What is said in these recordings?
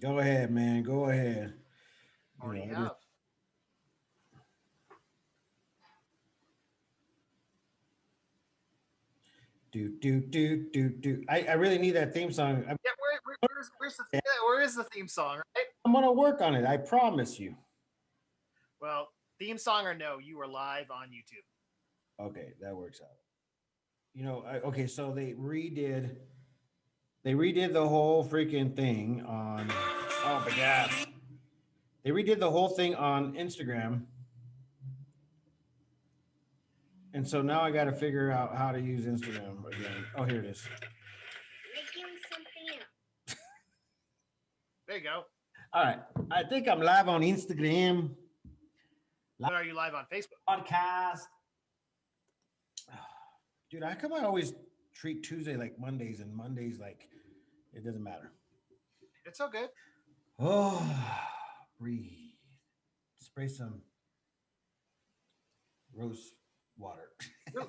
Go ahead, man. Go ahead. You Already know, I just have. do. I really need that theme song. Yeah, where is the theme song, right? I'm gonna work on it. I promise you. Well, theme song or no, you are live on YouTube. Okay, that works out. Okay, so they redid the whole freaking thing on. Oh my god, they redid the whole thing on Instagram, and so now I got to figure out how to use Instagram again. Oh, here it is. There you go. All right, I think I'm live on Instagram, live But are you live on Facebook? podcast. Dude, how come I always treat Tuesday like Mondays and Mondays like it doesn't matter? It's all good. Oh, breathe. Spray some rose water.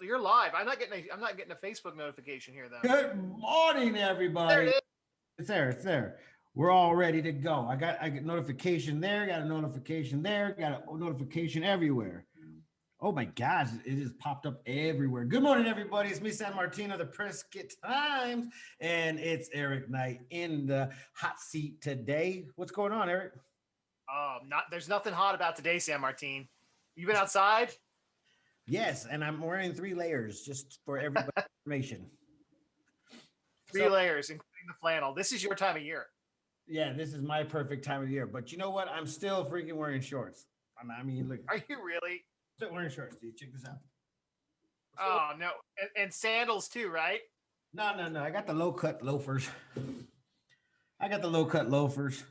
You're live. I'm not getting a Facebook notification here though. Good morning, There it everybody. is. It's there. It's there. We're all ready to go. I got notification there. Got a notification there. Got a notification everywhere. Oh my gosh, it just popped up everywhere. Good morning, everybody. It's me, San Martino, the Prescott Times, and it's Eric Knight in the hot seat today. What's going on, Eric? Not there's nothing hot about today, San Martin. You been outside? Yes, and I'm wearing 3 layers just for everybody's information. Three So, layers, including the flannel. This is your time of year. yeah, this is my perfect time of year. But you know what? I'm still freaking wearing shorts. I mean, look, Are you really? still wearing shorts, dude. Check this out. Still, Oh no, and sandals too, right? no, no, no. I got the low cut loafers. I got the low cut loafers.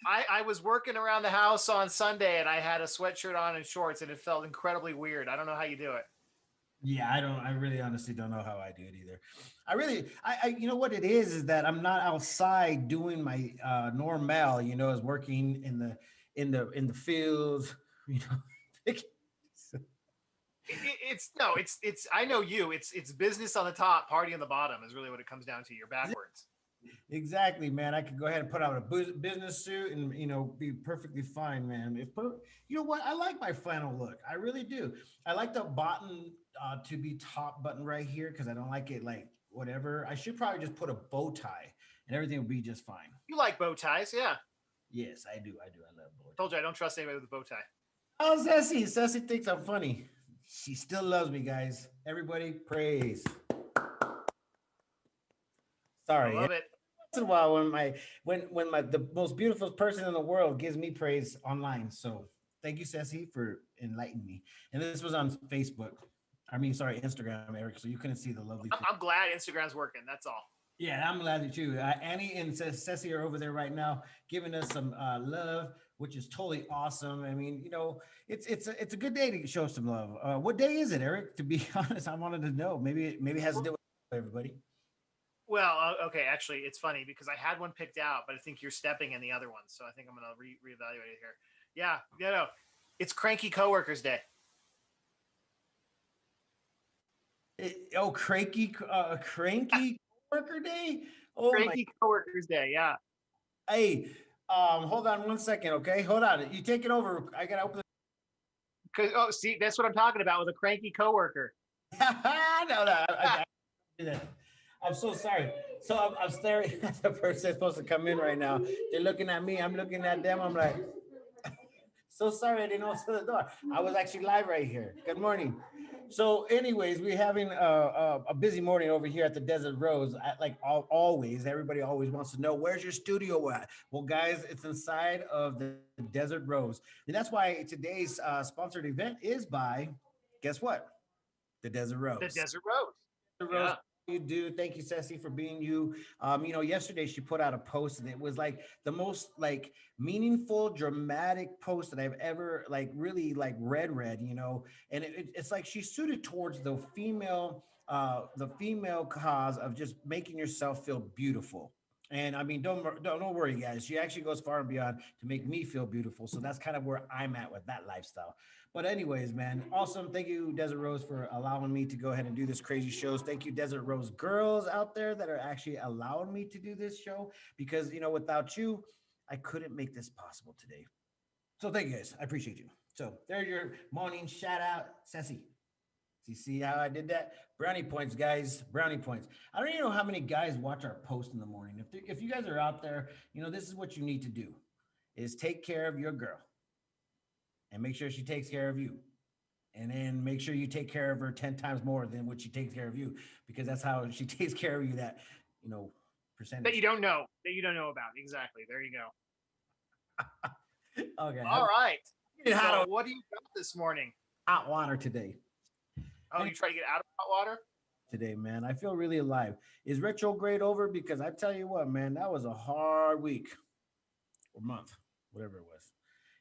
I was working around the house on Sunday and I had a sweatshirt on and shorts and it felt incredibly weird. I don't know how you do it. Yeah, I don't. I really, honestly don't know how I do it either. You know what it is that I'm not outside doing my normal. Is working in the fields. You know, It's no, it's. I know you. It's business on the top, party on the bottom is really what it comes down to. You're backwards. exactly, man. I could go ahead and put out a business suit and be perfectly fine, man. You know what? I like my flannel look. I really do. I like the button to be top button right here because I don't like it like whatever. I should probably just put a bow tie and everything will be just fine. You like bow ties, yeah. Yes, I do. I do. I love bow Told ties. you I don't trust anybody with a bow tie. Oh, Ceci. Ceci thinks I'm funny. She still loves me, guys. Everybody praise. I Sorry. love it. Once in a while when my the most beautiful person in the world gives me praise online. So thank you, Ceci, for enlightening me. And this was on Facebook. I mean, sorry, Instagram, Eric. So you couldn't see the lovely thing. I'm glad Instagram's working. That's all. Yeah, I'm glad that you, Annie and Ceci are over there right now, giving us some love, which is totally awesome. I mean, it's a good day to show some love. What day is it, Eric? To be honest, I wanted to know. Maybe it has to do with everybody. Well, okay, actually, it's funny because I had one picked out, but I think you're stepping in the other one, so I think I'm gonna reevaluate it here. Yeah, no, it's Cranky Coworkers Day. Cranky worker day. Oh my. Cranky Coworkers Day, yeah. Hey, hold on 1 second, okay? Hold on. You take it over. I gotta open. Oh, see, that's what I'm talking about with a cranky coworker. No, no, I do that. I'm so sorry. So I'm staring at the person that's supposed to come in right now. They're looking at me. I'm looking at them. I'm like, so sorry, I didn't open the door. I was actually live right here. Good morning. So, anyways, we're having a busy morning over here at the Desert Rose. Always, everybody always wants to know where's your studio at. Well, guys, it's inside of the Desert Rose, and that's why today's sponsored event is by, guess what? The Desert The Rose. Desert Rose. Rose, Yeah. you do. Thank you, Ceci, for being you. Yesterday she put out a post and it was like the most like meaningful, dramatic post that I've ever like really like read, and it's like she's suited towards the female cause of just making yourself feel beautiful. And I mean, don't worry, guys. She actually goes far and beyond to make me feel beautiful. So that's kind of where I'm at with that lifestyle. But anyways, man, awesome. Thank you, Desert Rose, for allowing me to go ahead and do this crazy shows. Thank you, Desert Rose girls out there that are actually allowing me to do this show because without you, I couldn't make this possible today. So thank you guys. I appreciate you. So there's your morning shout out, Sassy. You see how I did that? Brownie points, guys. Brownie points. I don't even know how many guys watch our post in the morning. If you guys are out there, this is what you need to do: is take care of your girl and make sure she takes care of you, and then make sure you take care of her 10 times more than what she takes care of you, because that's how she takes care of you. That you know That percentage. you don't know. That you don't know about. Exactly. There you go. Okay, All right. hot, So what do you got this morning? hot water today. Oh, you try to get out of hot water? Today, man. I feel really alive. Is retrograde over? Because I tell you what, man, that was a hard week or month, whatever it was.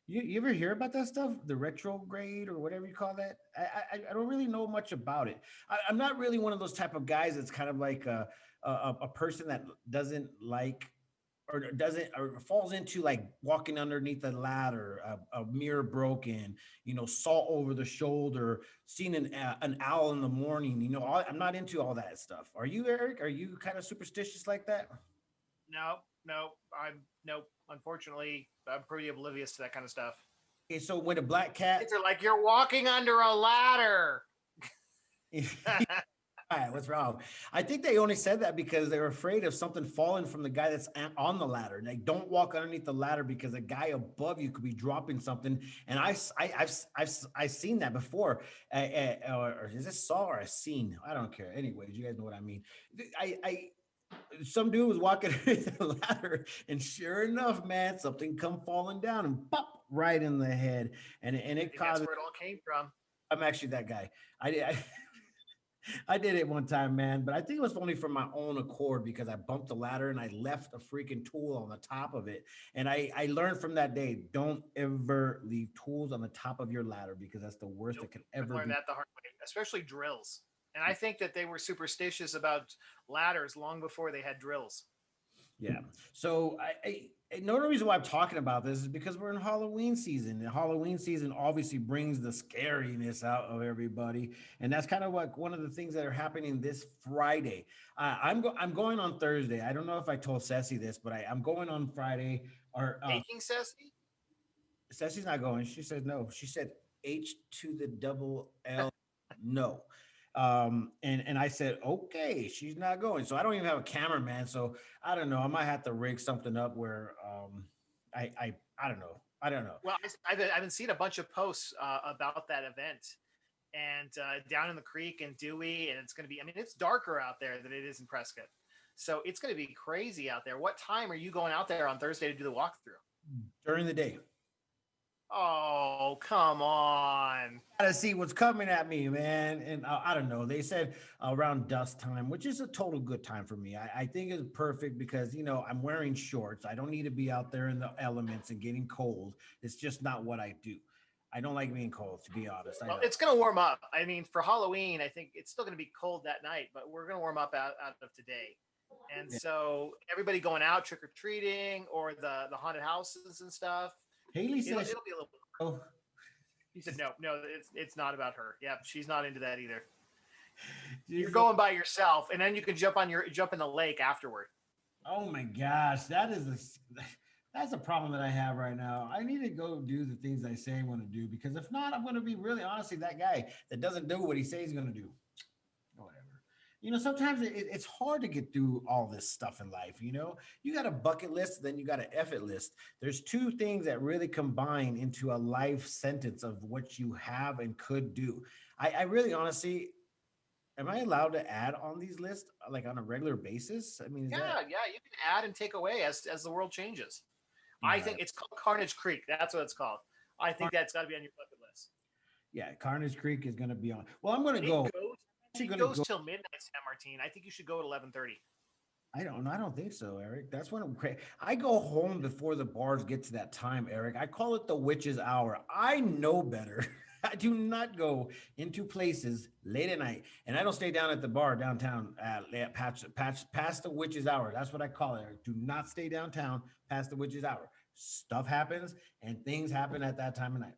You ever hear about that stuff? The retrograde or whatever you call that? I don't really know much about it. I'm not really one of those type of guys that's kind of like a person that doesn't like or doesn't or falls into like walking underneath a ladder, a mirror broken, salt over the shoulder, seeing an owl in the morning. I'm not into all that stuff. Are you, Eric? Are you kind of superstitious like that? No, no. I'm nope. Unfortunately, I'm pretty oblivious to that kind of stuff. Okay, so when a black cat, Kids are like, you're walking under a ladder. all right, what's wrong? I think they only said that because they're afraid of something falling from the guy that's on the ladder. Like, don't walk underneath the ladder because a guy above you could be dropping something. And I've seen that before. Or is this saw or a seen? I don't care. Anyways, you guys know what I mean. I some dude was walking underneath the ladder, and sure enough, man, something come falling down and pop right in the head, and it That's caused. where it all came from. I'm actually that guy. I I did it one time, man, but I think it was only from my own accord because I bumped the ladder and I left a freaking tool on the top of it. And I learned from that day, don't ever leave tools on the top of your ladder because that's the worst Nope. that can I've ever learned be. that the hard way, especially drills. And I think that they were superstitious about ladders long before they had drills. Yeah. So another reason why I'm talking about this is because we're in Halloween season, and Halloween season obviously brings the scariness out of everybody, and that's kind of like one of the things that are happening this Friday. I'm going on Thursday. I don't know if I told Ceci this, but I'm going on Friday. Or Taking Ceci? Ceci's not going. She said no. She said H to the double L, no. And I said, okay, she's not going. So I don't even have a cameraman. So I don't know. I might have to rig something up where I don't know. I don't know. Well, I've been seeing a bunch of posts about that event, and down in the creek and Dewey, and it's going to be. I mean, it's darker out there than it is in Prescott, so it's going to be crazy out there. What time are you going out there on Thursday to do the walkthrough? During the day. Oh, come on. Gotta see what's coming at me, man. And I don't know. They said around dusk time, which is a total good time for me. I think it's perfect because I'm wearing shorts. I don't need to be out there in the elements and getting cold. It's just not what I do. I don't like being cold, to be honest. Well, it's going to warm up. I mean, for Halloween, I think it's still going to be cold that night, but we're going to warm up out of today. And so everybody going out trick or treating or the haunted houses and stuff. Haley says it'll be a little. oh, He said no, it's not about her. Yeah, she's not into that either. You're going by yourself, and then you can jump in the lake afterward. oh my gosh, that's a problem that I have right now. I need to go do the things I say I'm going to do, because if not, I'm going to be really honestly that guy that doesn't do what he says he's going to do. Whatever. Sometimes it's hard to get through all this stuff in life. You got a bucket list, then you got an effort list. There's two things that really combine into a life sentence of what you have and could do. I really honestly, am I allowed to add on these lists like on a regular basis? I mean, Yeah, you can add and take away as the world changes. Yeah. I think it's called Carnage Creek. That's what it's called. I think that's got to be on your bucket list. Yeah, Carnage Creek is going to be on. Well, I'm going to go. It goes till midnight, San Martin. I think you should go at 11:30. I don't think so, Eric. That's when I'm crazy. I go home before the bars get to that time, Eric. I call it the witch's hour. I know better. I do not go into places late at night, and I don't stay down at the bar downtown past the witch's hour. That's what I call it, Eric. Do not stay downtown past the witch's hour. Stuff happens, and things happen at that time of night.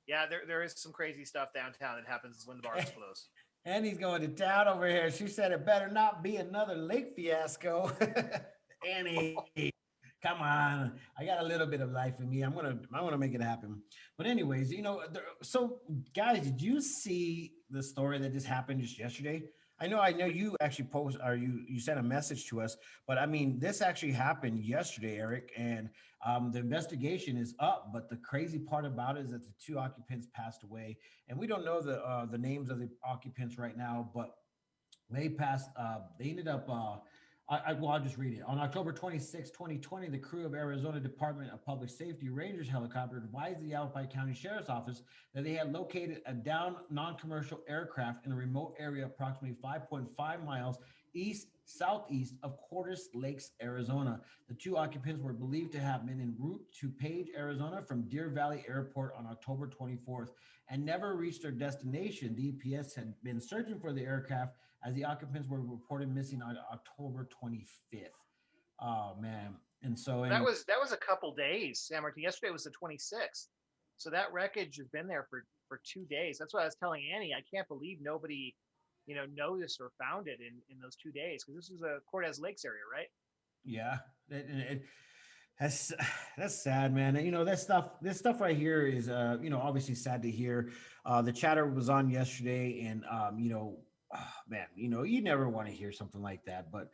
Yeah, there is some crazy stuff downtown that happens when the bars close. And he's going to town over here. She said it better not be another lake fiasco. Annie, Come on, I got a little bit of life in me. I'm gonna make it happen. But anyways, so guys, did you see the story that just happened just yesterday? I know you actually post or you sent a message to us, but I mean this actually happened yesterday, Eric, and the investigation is up. But the crazy part about it is that the two occupants passed away, and we don't know the names of the occupants right now, but they passed. They ended up. I'll just read it. On October 26, 2020, the crew of Arizona Department of Public Safety Rangers helicopter advised the Yavapai County Sheriff's Office that they had located a downed non-commercial aircraft in a remote area approximately 5.5 miles east southeast of Cordes Lakes, Arizona. The two occupants were believed to have been en route to Page, Arizona from Deer Valley Airport on October 24th and never reached their destination. DPS had been searching for the aircraft as the occupants were reported missing on October 25th. Oh man. And so anyway, That was a couple days, San Martin. Yesterday was the 26th. So that wreckage has been there for 2 days. That's what I was telling Annie. I can't believe nobody, noticed or found it in those 2 days, because this is a Cortez Lakes area, right? yeah, that's that's sad, man. And, this stuff right here is obviously sad to hear. The chatter was on yesterday, and man, you never want to hear something like that, but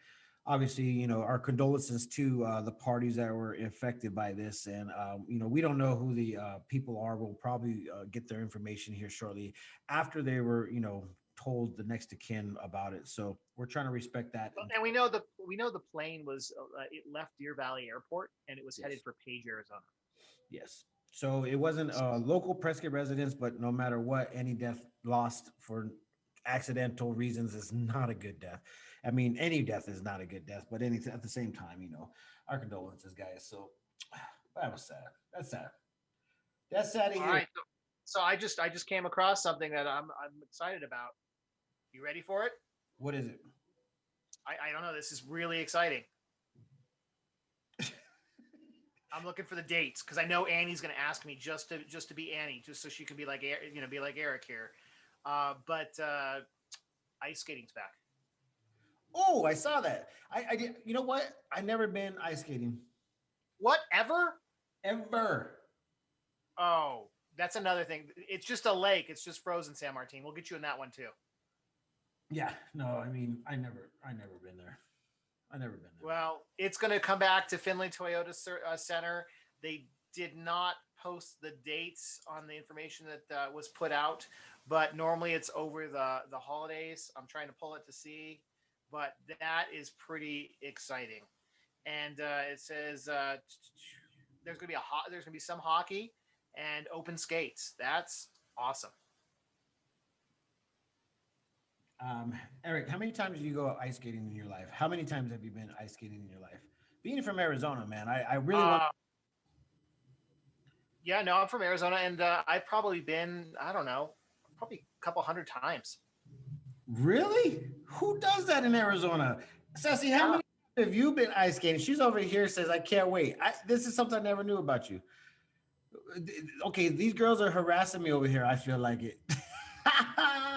obviously, our condolences to the parties that were affected by this. And we don't know who the people are. We'll probably get their information here shortly after they were told the next of kin about it. So we're trying to respect that. And we know the plane was it left Deer Valley Airport and it was headed Yes. for Page, Arizona. Yes. So it wasn't local Prescott residents, but no matter what, any death lost for accidental reasons is not a good death. I mean, any death is not a good death, but any at the same time, our condolences, guys. So that was sad. That's sad. That's sad to All hear. right. So I just came across something that I'm excited about. You ready for it? What is it? I don't know. This is really exciting. I'm looking for the dates because I know Annie's going to ask me just to be Annie, just so she can be like be like Eric here. But ice skating's back. Oh, I saw that. I did. You know what? I never been ice skating Whatever. ever. Oh, that's another thing. It's just a lake. It's just frozen, San Martin. We'll get you in that one too. Yeah. No, I mean, I never been there. I never been there. Well, it's going to come back to Finley Toyota Center. They did not post the dates on the information that was put out, but normally it's over the holidays. I'm trying to pull it to see, but that is pretty exciting. And it says there's gonna be some hockey and open skates. That's awesome. Eric, how many times do you go ice skating in your life? How many times have you been ice skating in your life? Being from Arizona, man, I really want. Yeah, no, I'm from Arizona, and I've probably been, I don't know, probably a couple hundred times. Really? Who does that in Arizona? Sassy, how many times have you been ice skating? She's over here says, I can't wait. This is something I never knew about you. Okay, these girls are harassing me over here. I feel like it.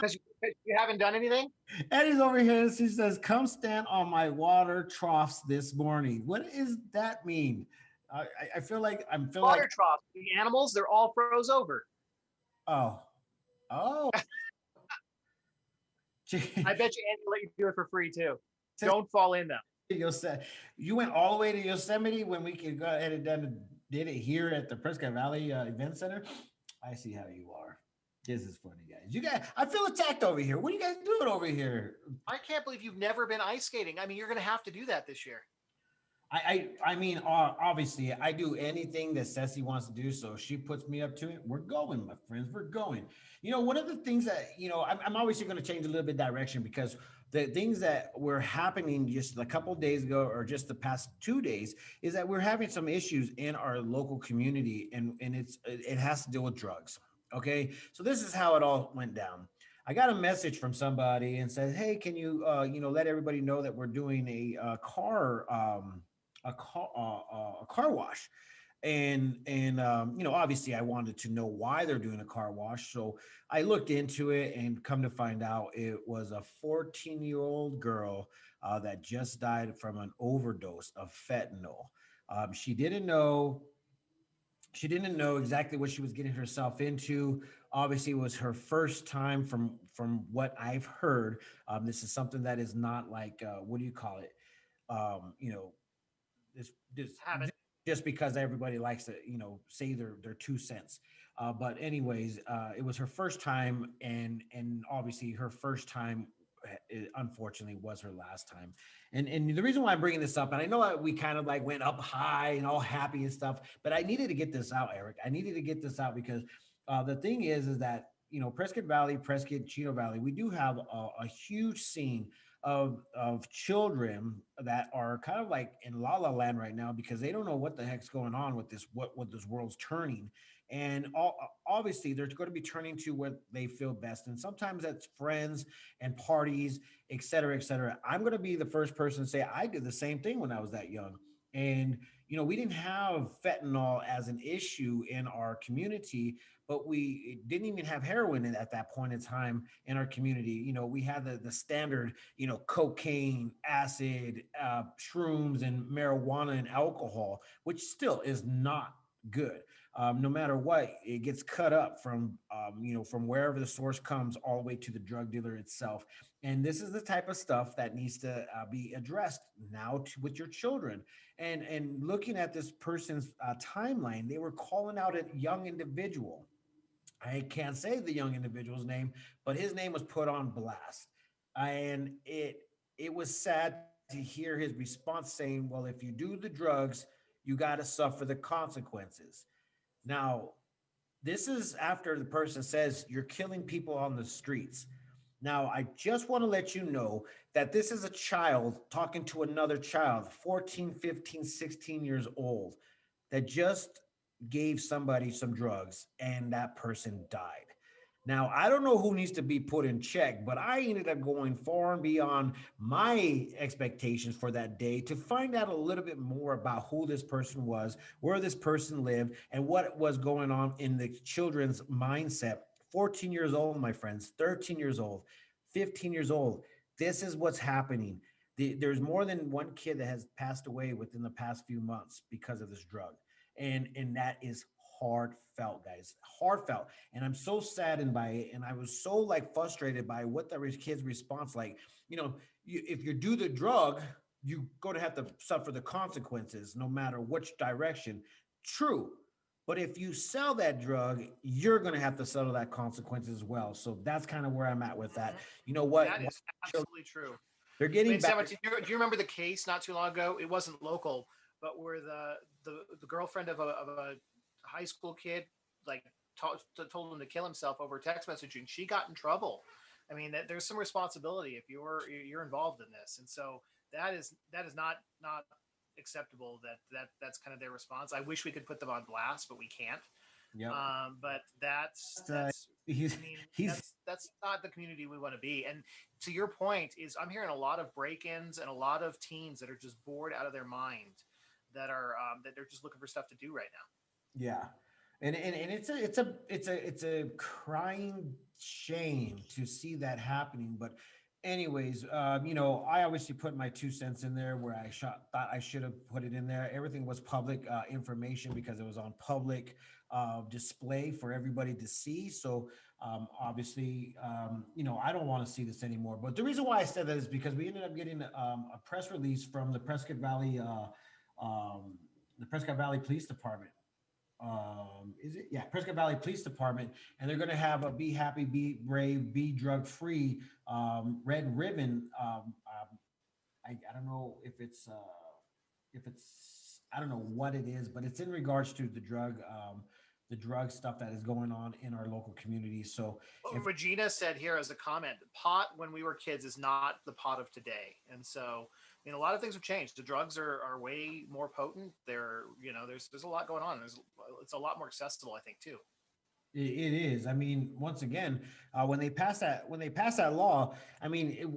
Because you haven't done anything? Eddie's over here and she says, come stand on my water troughs this morning. What does that mean? I feel like Water trough. The animals, they're all froze over. Oh. Oh. I bet you Andy will let you do it for free too. Don't fall in them. You went all the way to Yosemite when we could go ahead and did it here at the Prescott Valley Event Center. I see how you are. This is funny, guys. You guys, I feel attacked over here. What are you guys doing over here? I can't believe you've never been ice skating. I mean, you're going to have to do that this year. I mean, obviously, I do anything that Ceci wants to do. So she puts me up to it. We're going, my friends. We're going. One of the things that, I'm obviously going to change a little bit direction because the things that were happening just a couple of days ago or just the past 2 days is that we're having some issues in our local community and it has to deal with drugs. Okay. So this is how it all went down. I got a message from somebody and said, hey, can you, let everybody know that we're doing a car wash, and obviously I wanted to know why they're doing a car wash, so I looked into it and come to find out it was a 14-year-old girl that just died from an overdose of fentanyl. She didn't know, she didn't know exactly what she was getting herself into. Obviously, it was her first time, from what I've heard. This is something that is not like, what do you call it, you know, this Habit. just because everybody likes to, say their 2 cents. But anyways, it was her first time, and obviously her first time, unfortunately, was her last time. And the reason why I'm bringing this up, and I know that we kind of like went up high and all happy and stuff, but I needed to get this out, Eric. I needed to get this out because the thing is that, Prescott Valley, Prescott, Chino Valley, we do have a huge scene of children that are kind of like in la la land right now, because they don't know what the heck's going on with this, what this world's turning. And obviously they're going to be turning to what they feel best, and sometimes that's friends and parties, et cetera, et cetera. I'm going to be the first person to say I did the same thing when I was that young. And we didn't have fentanyl as an issue in our community, but we didn't even have heroin at that point in time in our community. We had the standard, cocaine, acid, shrooms, and marijuana and alcohol, which still is not good. No matter what, it gets cut up from wherever the source comes all the way to the drug dealer itself. And this is the type of stuff that needs to be addressed now with your children. And looking at this person's timeline, they were calling out a young individual. I can't say the young individual's name, but his name was put on blast. And it was sad to hear his response saying, well, if you do the drugs, you got to suffer the consequences. Now, this is after the person says you're killing people on the streets. Now, I just want to let you know that this is a child talking to another child, 14, 15, 16 years old, that just gave somebody some drugs and that person died. Now, I don't know who needs to be put in check, but I ended up going far and beyond my expectations for that day to find out a little bit more about who this person was, where this person lived, and what was going on in the children's mindset. 14 years old, my friends, 13 years old, 15 years old. This is what's happening. There's more than one kid that has passed away within the past few months because of this drug. And that is heartfelt, guys, heartfelt. And I'm so saddened by it, and I was so like frustrated by what the kid's response, like, if you do the drug, you're going to have to suffer the consequences no matter which direction. True. But if you sell that drug, you're going to have to settle that consequence as well. So that's kind of where I'm at with that. Mhm. You know what? That is absolutely true. They're I mean, getting back. Sam, do you remember the case not too long ago? It wasn't local, but where the girlfriend of a high school kid like told him to kill himself over text messaging. She got in trouble. I mean, there's some responsibility if you're involved in this, and so that is not acceptable. That's kind of their response. I wish we could put them on blast, but we can't. Yep. But Uh, that's he's I mean, he's that's not the community we want to be. And to your point, is I'm hearing a lot of break-ins and a lot of teens that are just bored out of their mind, that they're just looking for stuff to do right now. Yeah, and it's a crying shame to see that happening. But anyways, I obviously put my 2 cents in there where thought I should have put it in there. Everything was public information because it was on public display for everybody to see. So obviously, I don't want to see this anymore. But the reason why I said that is because we ended up getting a press release from um, the Prescott Valley Police Department. Is it? Yeah, Prescott Valley Police Department, and they're going to have a "Be Happy, Be Brave, Be Drug Free" red ribbon. I don't know if it's I don't know what it is, but it's in regards to the drug stuff that is going on in our local community. So Well, if Regina said here as a comment, pot when we were kids is not the pot of today. And so, I mean, a lot of things have changed. The drugs are way more potent. There's a lot going on. It's a lot more accessible, I think, too. it is. I mean, once again, when they pass that law, I mean,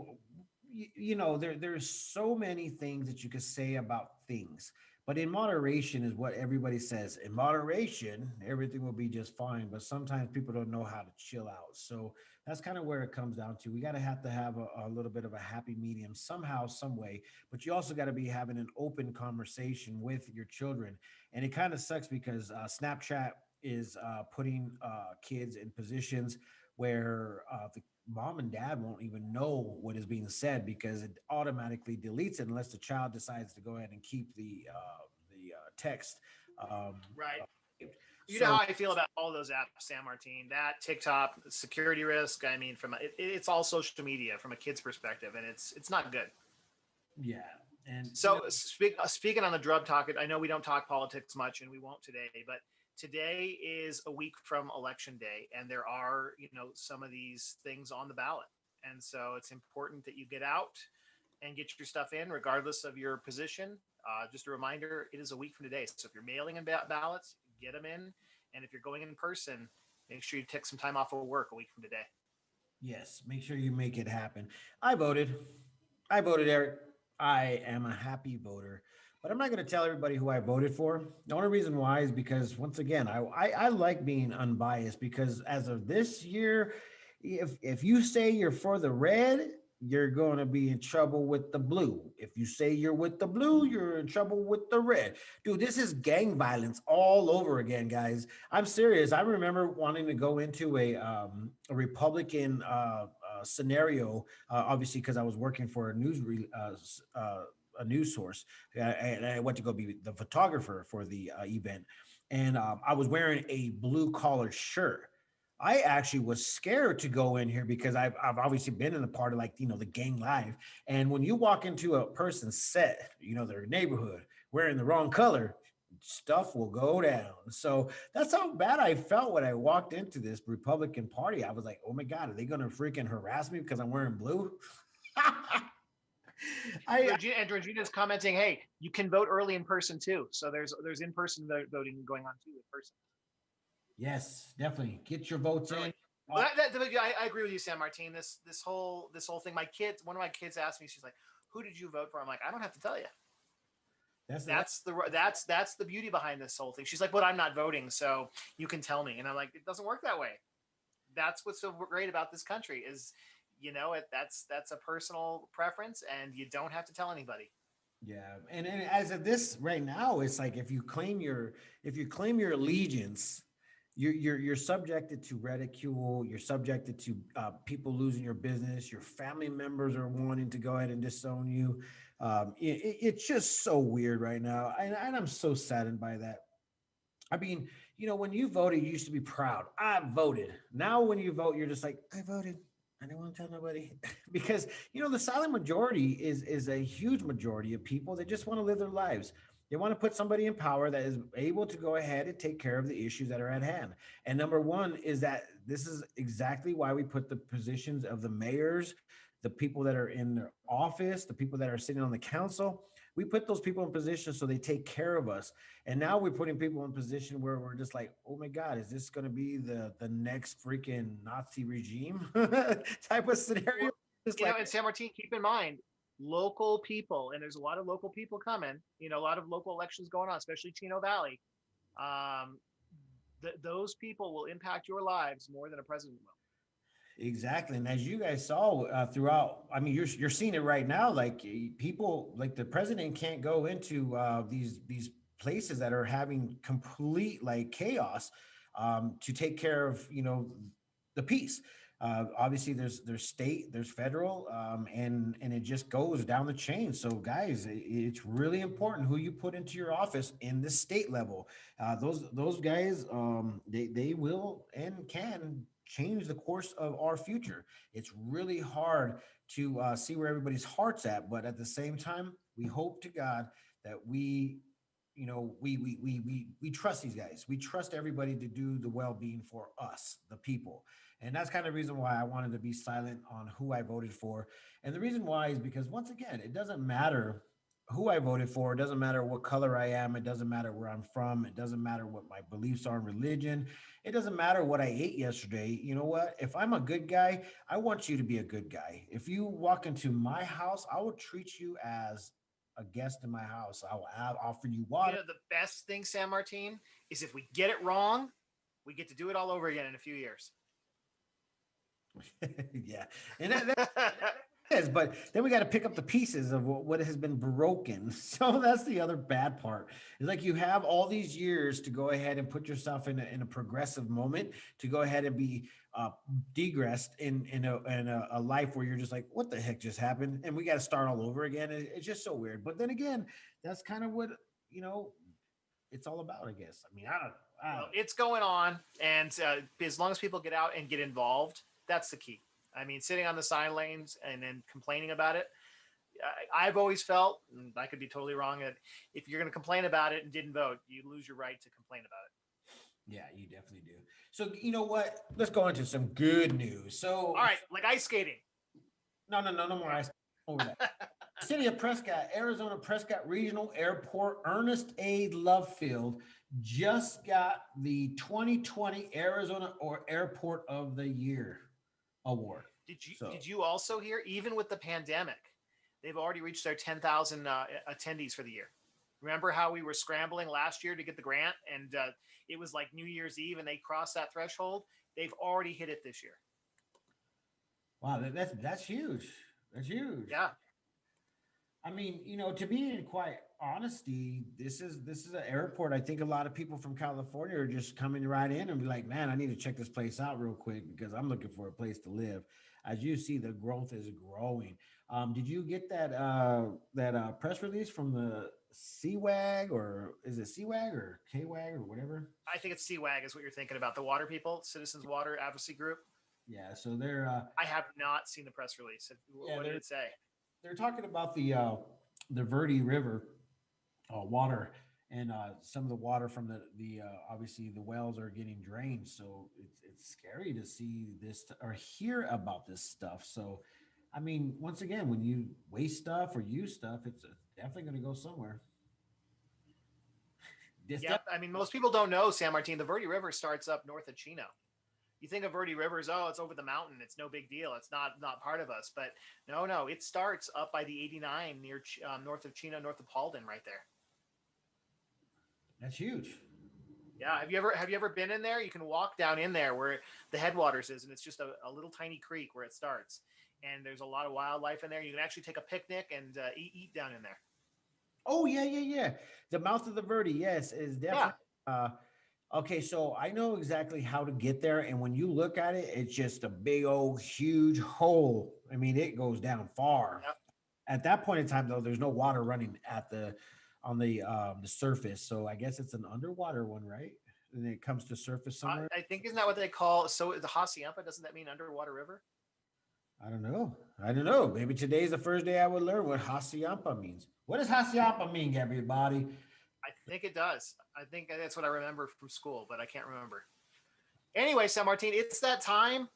there's so many things that you could say about things, but in moderation is what everybody says. In moderation, everything will be just fine. But sometimes people don't know how to chill out. So That's kind of where it comes down to. We got to have a little bit of a happy medium somehow, some way. But you also got to be having an open conversation with your children. And it kind of sucks because Snapchat is putting kids in positions where the mom and dad won't even know what is being said because it automatically deletes it unless the child decides to go ahead and keep the text. Um, Right. You know how so I feel about all those apps, San Martin, that TikTok security risk. I mean, it's all social media from a kid's perspective, and it's not good. yeah, and So speaking on the drug talk, I know we don't talk politics much, and we won't today. But today is a week from election day, and there are some of these things on the ballot, and so it's important that you get out and get your stuff in, regardless of your position. Just a reminder: it is a week from today. So if you're mailing in ballots, get them in, and if you're going in person, make sure you take some time off of work a week from today. yes, make sure you make it happen. I voted. I voted, Eric. I am a happy voter, but I'm not going to tell everybody who I voted for. The only reason why is because, once again, I like being unbiased because as of this year, if you say you're for the red, you're going to be in trouble with the blue. If you say you're with the blue, you're in trouble with the red. Dude, this is gang violence all over again, guys. I'm serious. I remember wanting to go into a Republican scenario, obviously because I was working for a news source, and I went to go be the photographer for the event, and I was wearing a blue collar shirt. I actually was scared to go in here because I've obviously been in a part of, like, the gang life. And when you walk into a person's set, their neighborhood, wearing the wrong color, stuff will go down. So that's how bad I felt when I walked into this Republican Party. I was like, oh my God, are they going to freaking harass me because I'm wearing blue? I Regina's commenting, hey, you can vote early in person too. So there's in person voting going on too in person. Yes, definitely get your votes Really. in. Well, I agree with you, San Martin. This whole thing. One of my kids asked me, she's like, "Who did you vote for?" I'm like, "I don't have to tell you." That's the That's the beauty behind this whole thing. She's like, "But I'm not voting, so you can tell me." And I'm like, "It doesn't work that way." That's what's so great about this country is, that's a personal preference, and you don't have to tell anybody. Yeah, and as of this right now, it's like if you claim your allegiance, you're subjected to ridicule. You're subjected to people losing your business. Your family members are wanting to go ahead and disown you. It's just so weird right now, and I'm so saddened by that. I mean, when you voted, you used to be proud. I voted. Now, when you vote, you're just like, I voted. I don't want to tell nobody because the silent majority is a huge majority of people that just want to live their lives. They want to put somebody in power that is able to go ahead and take care of the issues that are at hand. And number one is that this is exactly why we put the positions of the mayors, the people that are in their office, the people that are sitting on the council. We put those people in positions so they take care of us. And now we're putting people in position where we're just like, oh my God, is this going to be the next freaking Nazi regime type of scenario? Well, Just like, in San Martin, keep in mind local people, and there's a lot of local people coming. A lot of local elections going on, especially Chino Valley. Um, those people will impact your lives more than a president will. exactly. And as you guys saw throughout, I mean, you're seeing it right now. Like, people, like the president can't go into these places that are having complete like chaos to take care of the peace. Obviously, there's state, there's federal, and it just goes down the chain. So, guys, it's really important who you put into your office in the state level. Those guys, they will and can change the course of our future. It's really hard to see where everybody's heart's at, but at the same time, we hope to God that we trust these guys. We trust everybody to do the well-being for us, the people. And that's kind of the reason why I wanted to be silent on who I voted for. And the reason why is because, once again, it doesn't matter who I voted for. It doesn't matter what color I am. It doesn't matter where I'm from. It doesn't matter what my beliefs are in religion. It doesn't matter what I ate yesterday. You know what? If I'm a good guy, I want you to be a good guy. If you walk into my house, I will treat you as a guest in my house. I will offer you water. The best thing, San Martin, is if we get it wrong, we get to do it all over again in a few years. Yeah, and that is, but then we got to pick up the pieces of what has been broken. So that's the other bad part. It's like you have all these years to go ahead and put yourself in a progressive moment to go ahead and be degressed in a life where you're just like, what the heck just happened? And we got to start all over again. It's just so weird. But then again, that's kind of what you know it's all about, I guess. I mean, I don't know. I don't Well, know. it's going on, and as long as people get out and get involved, that's the key. I mean, sitting on the side lanes and then complaining about it. I've always felt, and I could be totally wrong, that if you're going to complain about it and didn't vote, you lose your right to complain about it. Yeah, you definitely do. So you know what? Let's go into some good news. All So right, like ice skating. no, no, no, no more ice over that. City of Prescott, Arizona Prescott Regional Airport Ernest A. Love Field just got the 2020 Arizona or Airport of the Year award. Did you So did you also hear? Even with the pandemic, they've already reached their 10,000 attendees for the year. Remember how we were scrambling last year to get the grant, and it was like New Year's Eve, and they crossed that threshold. They've already hit it this year. wow, that's huge. That's huge. Yeah, I mean, to be in quite honesty, this is an airport. I think a lot of people from California are just coming right in and be like, man, I need to check this place out real quick because I'm looking for a place to live. As you see, the growth is growing. Did you get that press release from the CWAG, or is it CWAG or KWAG or whatever? I think it's CWAG is what you're thinking about. The water people, Citizens Water Advocacy Group. Yeah, so they're I have not seen the press release. yeah What did it say? they're talking about the Verde River water, and some of the water from the obviously the wells are getting drained, so it's scary to see this or hear about this stuff. So I mean, once again, when you waste stuff or use stuff, it's definitely going to go somewhere. This Yep. I mean, most people don't know, San Martin. The Verde River starts up north of Chino. You think of Verde Rivers, oh, it's over the mountain. It's no big deal. It's not part of us. But no, no, it starts up by the 89 near north of Chino, north of Paulden, right there. that's huge. Yeah. Have you ever been in there? You can walk down in there where the headwaters is, and it's just a little tiny creek where it starts. And there's a lot of wildlife in there. You can actually take a picnic and eat down in there. Oh yeah, yeah, yeah. The mouth of the Verde, yes, is Yeah. definitely. Okay, so I know exactly how to get there, and when you look at it, it's just a big old huge hole. I mean, it goes down far. Yep. At that point in time, though, there's no water running at the surface, so I guess it's an underwater one, right? And it comes to surface somewhere. I think isn't that what they call so the Hacienda? Doesn't that mean underwater river? I don't know. I don't know. Maybe today's the first day I would learn what Hacienda means. What does Hacienda mean, everybody? I think it does. I think that's what I remember from school, but I can't remember. Anyway, San Martin, it's that time.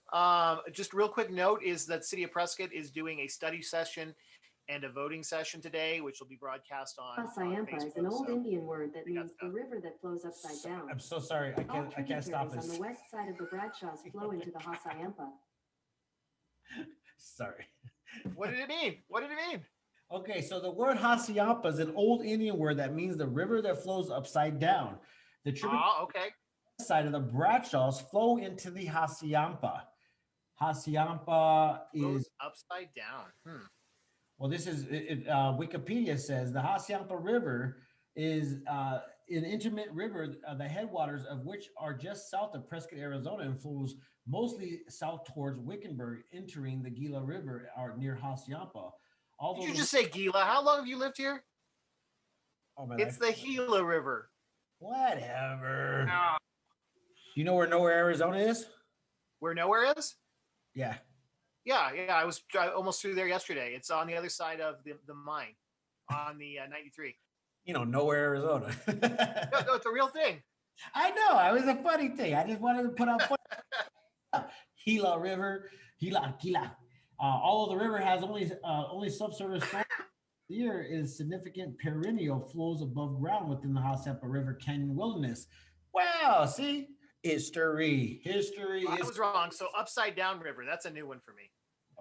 Just real quick note is that City of Prescott is doing a study session and a voting session today, which will be broadcast on Hasayampa is Facebook. an old So Indian word that we got means the stuff. river that flows upside down. I'm so sorry. I All can't stop tributaries on this. the west side of the Bradshaws flow into the Hasayampa. Sorry. What did it mean? What did it mean? Okay, so the word Hacienda is an old Indian word that means the river that flows upside down. The tributary Okay. side of the Bradshaws flow into the Hacienda. Hacienda Flows is, upside down. well, this is, Wikipedia says the Hacienda River is an intermittent river, the headwaters of which are just south of Prescott, Arizona, and flows mostly south towards Wickenburg, entering the Gila River or near Hacienda. Did you just say Gila? How long have you lived here? Oh, my It's life. the Gila River. Whatever. Ah, You know where nowhere Arizona is? where nowhere is? Yeah. Yeah, yeah. I almost through there yesterday. It's on the other side of the mine on the 93. Nowhere Arizona. No, no, it's a real thing. I know. It was a funny thing. I just wanted to put out Gila River, Gila. Although the river has only subsurface flow, there is significant perennial flows above ground within the Hacienda River Canyon Wilderness. Wow, see? History. History I is was wrong. So upside down river. That's a new one for me.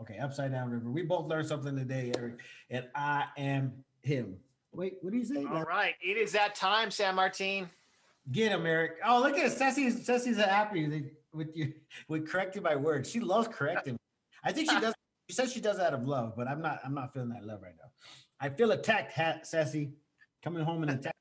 okay. Upside down river. We both learned something today, Eric. And I am him. Wait, what do you say? All right. It is that time, San Martin. Get him, Eric. Oh, look at it. Ceci's happy. with you with correcting my words. She loves correcting me. I think she does. She says she does it out of love, but I'm not feeling that love right now. I feel attacked, Sassy, coming home and attack.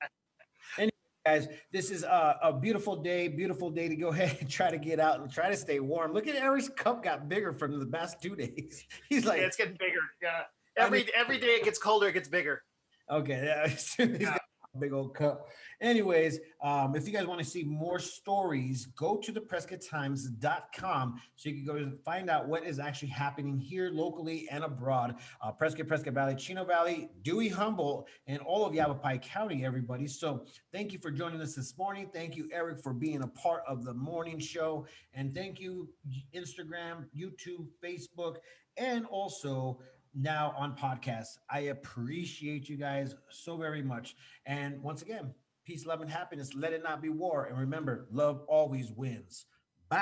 Anyway, guys, this is a beautiful day to go ahead and try to get out and try to stay warm. Look at Eric's cup got bigger from the past 2 days. He's Yeah, like, it's getting bigger. Yeah. I mean, Every day it gets colder, it gets bigger. okay, yeah, he's got a big old cup. Anyways, if you guys want to see more stories, go to the PrescottTimes.com so you can go and find out what is actually happening here locally and abroad. Prescott Valley, Chino Valley, Dewey, Humboldt, and all of Yavapai County, everybody. So thank you for joining us this morning. Thank you, Eric, for being a part of the morning show. And thank you, Instagram, YouTube, Facebook, and also now on podcasts. I appreciate you guys so very much. And once again, peace, love, and happiness. Let it not be war. And remember, love always wins.